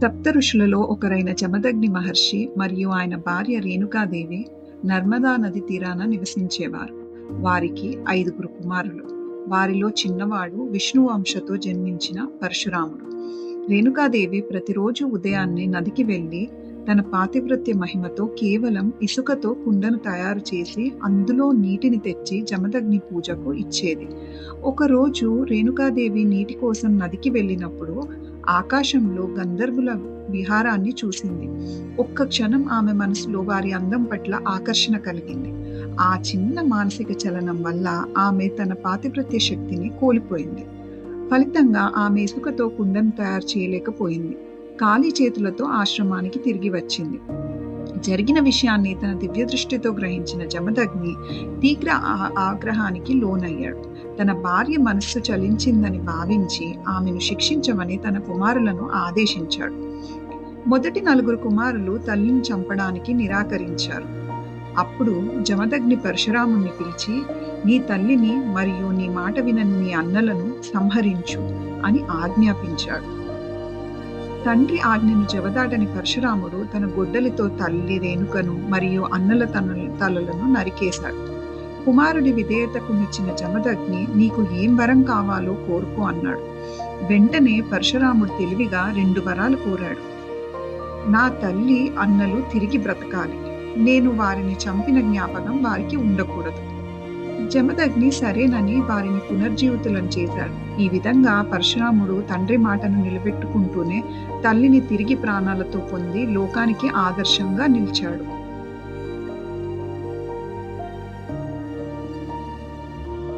సప్త ఋషులలో ఒకరైన జమదగ్ని మహర్షి మరియు ఆయన భార్య రేణుకాదేవి నర్మదా నది తీరాన నివసించేవారు. వారికి 5 కుమారులు. వారిలో చిన్నవాడు విష్ణు వంశతో జన్మించిన పరశురాముడు. రేణుకాదేవి ప్రతిరోజు ఉదయాన్నే నదికి వెళ్ళి తన పాతివ్రత్య మహిమతో కేవలం ఇసుకతో కుండను తయారు చేసి అందులో నీటిని తెచ్చి జమదగ్ని పూజకు ఇచ్చేది. ఒకరోజు రేణుకాదేవి నీటి కోసం నదికి వెళ్ళినప్పుడు ఆకాశంలో గంధర్వుల విహారాన్ని చూసింది. ఒక్క క్షణం ఆమె మనసులో వారి అందం పట్ల ఆకర్షణ కలిగింది. ఆ చిన్న మానసిక చలనం వల్ల ఆమె తన పాతివ్రత్య శక్తిని కోల్పోయింది. ఫలితంగా ఆమె ఇసుకతో కుండను తయారు చేయలేకపోయింది. ఖాళీ చేతులతో ఆశ్రమానికి తిరిగి వచ్చింది. జరిగిన విషయాన్ని తన దివ్య దృష్టితో గ్రహించిన జమదగ్ని తీవ్ర ఆగ్రహానికి లోనయ్యాడు. తన భార్య మనస్సు చలించిందని భావించి ఆమెను శిక్షించమని తన కుమారులను ఆదేశించాడు. మొదటి 4 కుమారులు తల్లిని చంపడానికి నిరాకరించారు. అప్పుడు జమదగ్ని పరశురాముణ్ణి పిలిచి, నీ తల్లిని మరియు నీ మాట వినని నీ అన్నలను సంహరించు అని ఆజ్ఞాపించాడు. తండ్రి ఆజ్ఞను జవదాటని పరశురాముడు తన గొడ్డలితో తల్లి రేణుకను మరియు అన్నల తలలను నరికేశాడు. కుమారుడి విధేయతకు మెచ్చిన జమదగ్ని, నీకు ఏం వరం కావాలో కోరుకో అన్నాడు. వెంటనే పరశురాముడు తెలివిగా 2 వరాలు కోరాడు. నా తల్లి అన్నలు తిరిగి బ్రతకాలి. నేను వారిని చంపిన జ్ఞాపకం వారికి ఉండకూడదు. జమదగ్ని సరేనని వారిని పునర్జీవితులను చేశాడు. ఈ విధంగా పరశురాముడు తండ్రి మాటను నిలబెట్టుకుంటూనే తల్లిని తిరిగి ప్రాణాలతో పొంది లోకానికి ఆదర్శంగా నిలిచాడు.